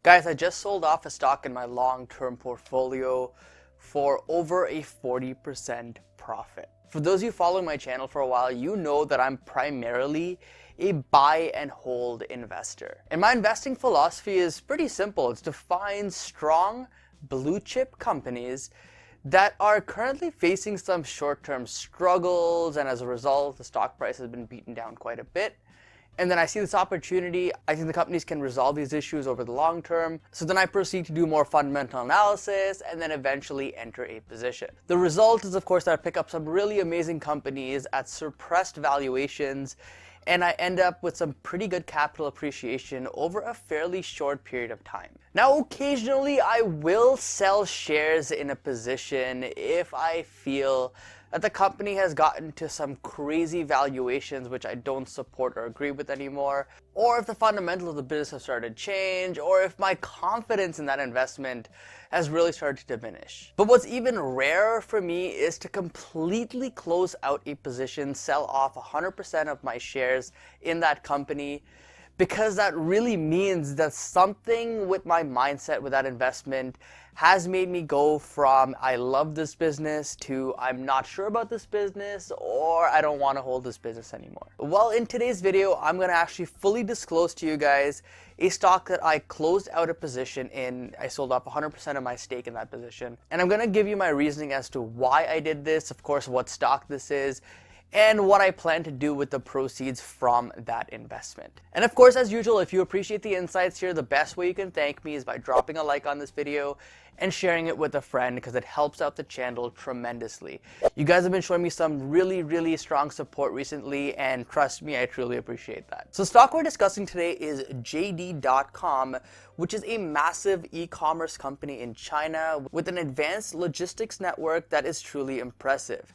Guys, I just sold off a stock in my long-term portfolio for over a 40% profit. For those of you following my channel for a while, you know that I'm primarily a buy and hold investor. And my investing philosophy is pretty simple. It's to find strong blue chip companies that are currently facing some short-term struggles, and as a result, the stock price has been beaten down quite a bit. And then I see this opportunity. I think the companies can resolve these issues over the long term. So then I proceed to do more fundamental analysis and then eventually enter a position. The result is, of course, that I pick up some really amazing companies at suppressed valuations, and I end up with some pretty good capital appreciation over a fairly short period of time. Now, occasionally I will sell shares in a position if I feel that the company has gotten to some crazy valuations which I don't support or agree with anymore, or if the fundamentals of the business have started to change, or if my confidence in that investment has really started to diminish. But what's even rarer for me is to completely close out a position, sell off 100% of my shares in that company, because that really means that something with my mindset with that investment has made me go from I love this business to I'm not sure about this business, or I don't want to hold this business anymore. Well, in today's video, I'm going to actually fully disclose to you guys a stock that I closed out a position in. I sold off 100% of my stake in that position. And I'm going to give you my reasoning as to why I did this, of course, what stock this is, and what I plan to do with the proceeds from that investment. And of course, as usual, if you appreciate the insights here, the best way you can thank me is by dropping a like on this video and sharing it with a friend, because it helps out the channel tremendously. You guys have been showing me some really strong support recently, and trust me, I truly appreciate that. So stock we're discussing today is JD.com, which is a massive e-commerce company in China with an advanced logistics network that is truly impressive.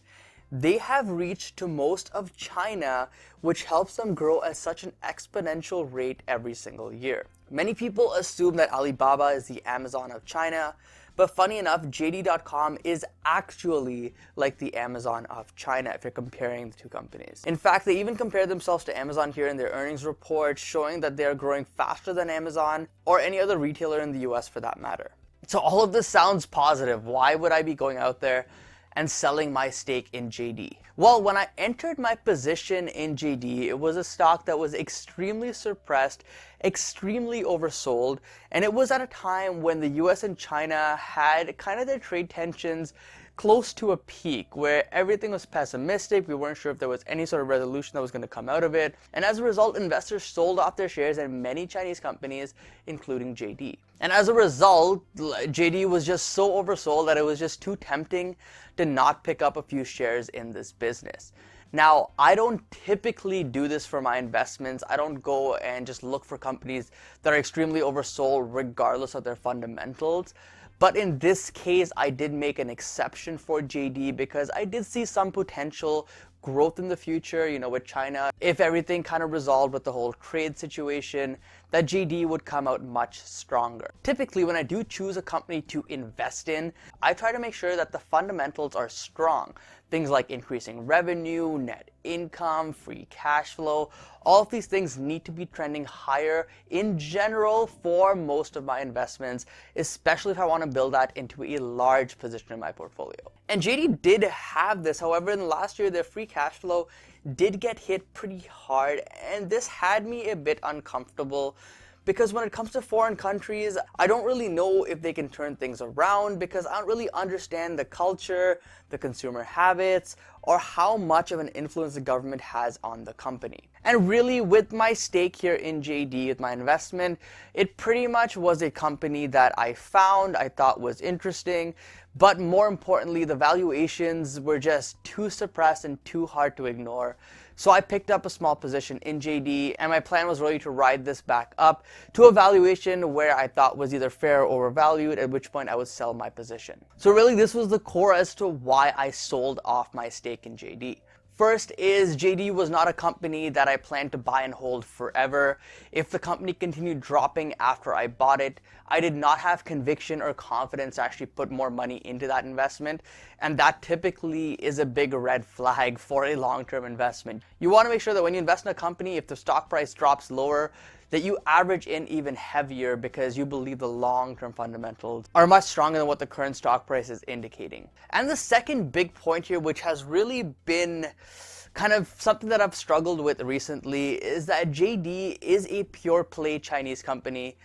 They have reached to most of China, which helps them grow at such an exponential rate every single year. Many people assume that Alibaba is the Amazon of China, but funny enough, JD.com is actually like the Amazon of China if you're comparing the two companies. In fact, they even compare themselves to Amazon here in their earnings report, showing that they are growing faster than Amazon or any other retailer in the US for that matter. So all of this sounds positive. Why would I be going out there and selling my stake in JD? Well, when I entered my position in JD, it was a stock that was extremely suppressed, extremely oversold, and it was at a time when the US and China had kind of their trade tensions close to a peak, where everything was pessimistic. We weren't sure if there was any sort of resolution that was going to come out of it. And as a result, investors sold off their shares in many Chinese companies, including JD. And as a result, JD was just so oversold that it was just too tempting to not pick up a few shares in this business. Now, I don't typically do this for my investments. I don't go and just look for companies that are extremely oversold regardless of their fundamentals. But in this case, I did make an exception for JD because I did see some potential growth in the future, with China. If everything kind of resolved with the whole trade situation, that JD would come out much stronger. Typically, when I do choose a company to invest in, I try to make sure that the fundamentals are strong. Things like increasing revenue, net income, free cash flow, all of these things need to be trending higher in general for most of my investments, especially if I want to build that into a large position in my portfolio. And JD did have this. However, in the last year, their free cash flow did get hit pretty hard, and this had me a bit uncomfortable, because when it comes to foreign countries, I don't really know if they can turn things around, because I don't really understand the culture, the consumer habits, or how much of an influence the government has on the company. And really, with my stake here in JD, with my investment, it pretty much was a company that I found, I thought was interesting, but more importantly, the valuations were just too suppressed and too hard to ignore. So I picked up a small position in JD, and my plan was really to ride this back up to a valuation where I thought was either fair or overvalued, at which point I would sell my position. So really, this was the core as to why I sold off my stake in JD. First is JD was not a company that I planned to buy and hold forever. If the company continued dropping after I bought it, I did not have conviction or confidence to actually put more money into that investment. And that typically is a big red flag for a long-term investment. You want to make sure that when you invest in a company, if the stock price drops lower, that you average in even heavier because you believe the long-term fundamentals are much stronger than what the current stock price is indicating. And the second big point here, which has really been kind of something that I've struggled with recently, is that JD is a pure play Chinese company.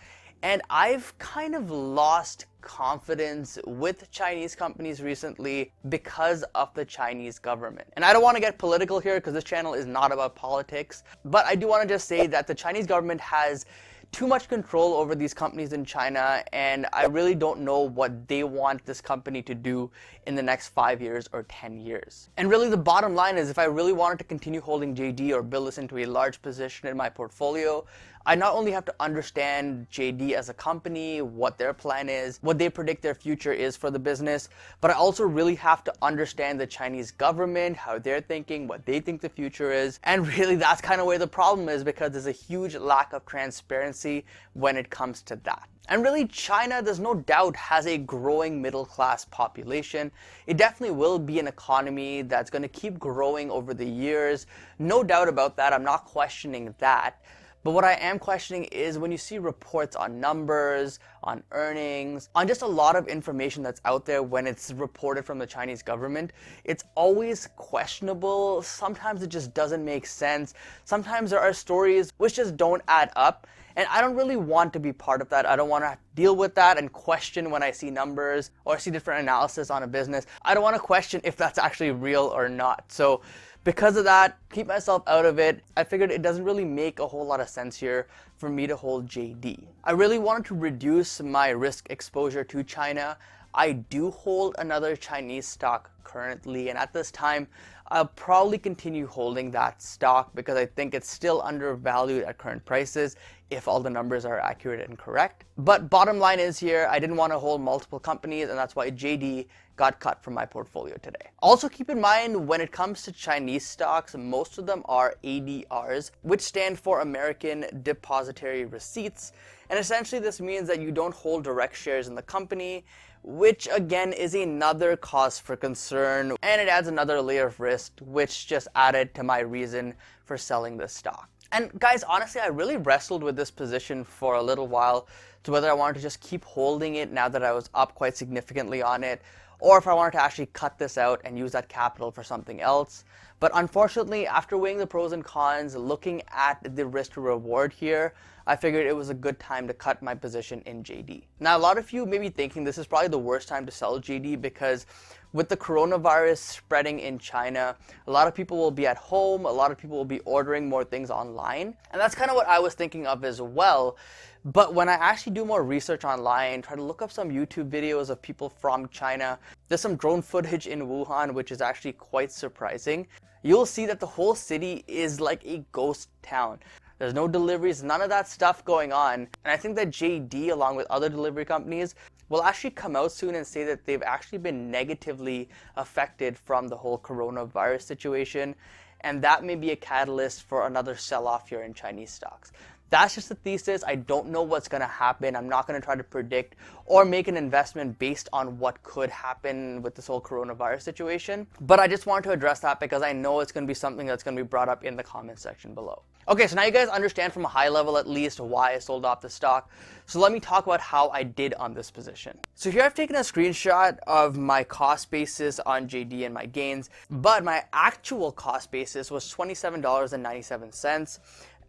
And I've kind of lost confidence with Chinese companies recently because of the Chinese government. And I don't want to get political here because this channel is not about politics, but I do want to just say that the Chinese government has too much control over these companies in China, and I really don't know what they want this company to do in the next 5 years or 10 years. And really the bottom line is, if I really wanted to continue holding JD or build this into a large position in my portfolio, I not only have to understand JD as a company, what their plan is, what they predict their future is for the business, but I also really have to understand the Chinese government, how they're thinking, what they think the future is. And really that's kind of where the problem is, because there's a huge lack of transparency when it comes to that. And really, China, there's no doubt, has a growing middle class population. It definitely will be an economy that's going to keep growing over the years. No doubt about that. I'm not questioning that. But what I am questioning is when you see reports on numbers, on earnings, on just a lot of information that's out there when it's reported from the Chinese government, it's always questionable. Sometimes it just doesn't make sense. Sometimes there are stories which just don't add up. And I don't really want to be part of that. I don't want to deal with that and question when I see numbers or see different analysis on a business. I don't want to question if that's actually real or not. So because of that, keep myself out of it. I figured it doesn't really make a whole lot of sense here for me to hold JD. I really wanted to reduce my risk exposure to China. I do hold another Chinese stock currently, and at this time, I'll probably continue holding that stock because I think it's still undervalued at current prices if all the numbers are accurate and correct. But bottom line is here, I didn't want to hold multiple companies, and that's why JD got cut from my portfolio today. Also keep in mind, when it comes to Chinese stocks, most of them are ADRs, which stand for American Depository Receipts. And essentially this means that you don't hold direct shares in the company, which again is another cause for concern, and it adds another layer of risk, which just added to my reason for selling this stock. And guys, honestly, I really wrestled with this position for a little while to whether I wanted to just keep holding it now that I was up quite significantly on it, or if I wanted to actually cut this out and use that capital for something else. But unfortunately, after weighing the pros and cons, looking at the risk to reward here, I figured it was a good time to cut my position in JD. Now, a lot of you may be thinking this is probably the worst time to sell JD because with the coronavirus spreading in China, a lot of people will be at home, a lot of people will be ordering more things online. And that's kind of what I was thinking of as well. But when I actually do more research online, try to look up some YouTube videos of people from China, there's some drone footage in Wuhan, which is actually quite surprising. You'll see that the whole city is like a ghost town. There's no deliveries, none of that stuff going on. And I think that JD, along with other delivery companies, will actually come out soon and say that they've actually been negatively affected from the whole coronavirus situation. And that may be a catalyst for another sell-off here in Chinese stocks. That's just a thesis. I don't know what's going to happen. I'm not going to try to predict or make an investment based on what could happen with this whole coronavirus situation. But I just wanted to address that because I know it's going to be something that's going to be brought up in the comment section below. Okay, so now you guys understand from a high level at least why I sold off the stock. So let me talk about how I did on this position. So here I've taken a screenshot of my cost basis on JD and my gains, but my actual cost basis was $27.97.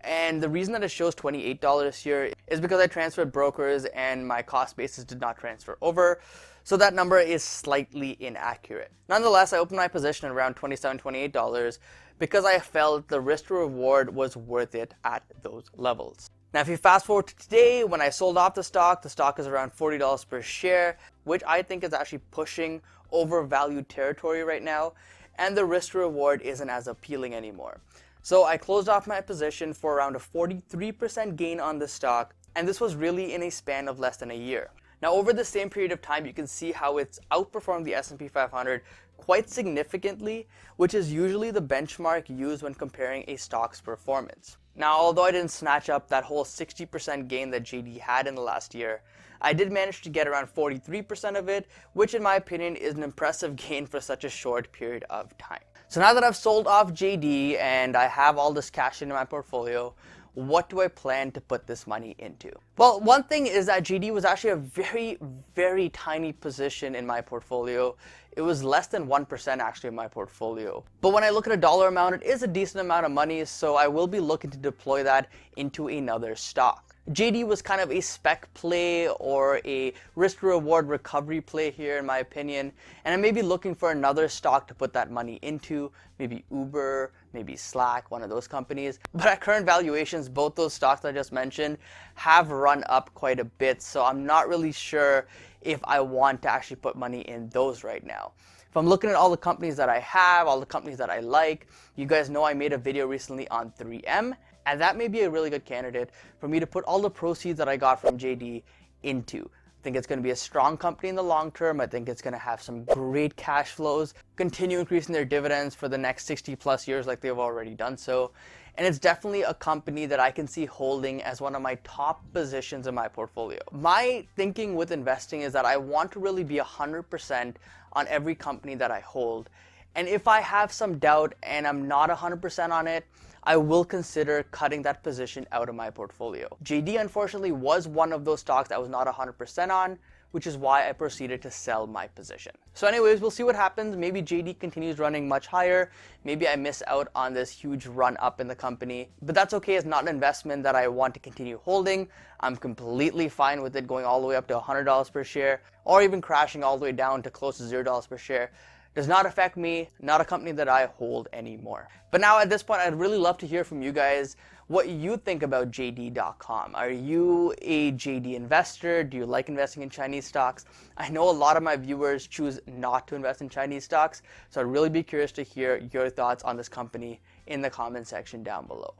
And the reason that it shows $28 here is because I transferred brokers and my cost basis did not transfer over. So that number is slightly inaccurate. Nonetheless, I opened my position at around $27, $28 because I felt the risk to reward was worth it at those levels. Now, if you fast forward to today, when I sold off the stock is around $40 per share, which I think is actually pushing overvalued territory right now. And the risk to reward isn't as appealing anymore. So I closed off my position for around a 43% gain on the stock, and this was really in a span of less than a year. Now, over the same period of time, you can see how it's outperformed the S&P 500 quite significantly, which is usually the benchmark used when comparing a stock's performance. Now, although I didn't snatch up that whole 60% gain that JD had in the last year, I did manage to get around 43% of it, which in my opinion is an impressive gain for such a short period of time. So now that I've sold off JD and I have all this cash in my portfolio, what do I plan to put this money into? Well, one thing is that JD was actually a very, very tiny position in my portfolio. It was less than 1% actually in my portfolio. But when I look at a dollar amount, it is a decent amount of money, so I will be looking to deploy that into another stock. JD was kind of a spec play or a risk to reward recovery play here in my opinion, and I may be looking for another stock to put that money into, maybe Uber, maybe Slack, one of those companies. But at current valuations, both those stocks I just mentioned have run up quite a bit, so I'm not really sure if I want to actually put money in those right now. If I'm looking at all the companies that I have, all the companies that I like, you guys know I made a video recently on 3M, and that may be a really good candidate for me to put all the proceeds that I got from JD into. I think it's going to be a strong company in the long term. I think it's going to have some great cash flows, continue increasing their dividends for the next 60 plus years like they've already done so. And it's definitely a company that I can see holding as one of my top positions in my portfolio. My thinking with investing is that I want to really be 100% on every company that I hold. And if I have some doubt and I'm not 100% on it, I will consider cutting that position out of my portfolio. JD unfortunately was one of those stocks I was not 100% on, which is why I proceeded to sell my position. So anyways, we'll see what happens. Maybe JD continues running much higher. Maybe I miss out on this huge run up in the company, but that's okay. It's not an investment that I want to continue holding. I'm completely fine with it going all the way up to $100 per share or even crashing all the way down to close to $0 per share. Does not affect me, not a company that I hold anymore. But now at this point, I'd really love to hear from you guys what you think about JD.com. Are you a JD investor? Do you like investing in Chinese stocks? I know a lot of my viewers choose not to invest in Chinese stocks, so I'd really be curious to hear your thoughts on this company in the comment section down below.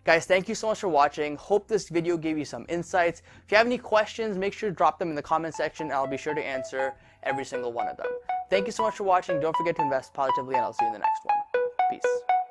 Guys, thank you so much for watching. Hope this video gave you some insights. If you have any questions, make sure to drop them in the comment section and I'll be sure to answer every single one of them. Thank you so much for watching. Don't forget to invest positively and I'll see you in the next one. Peace.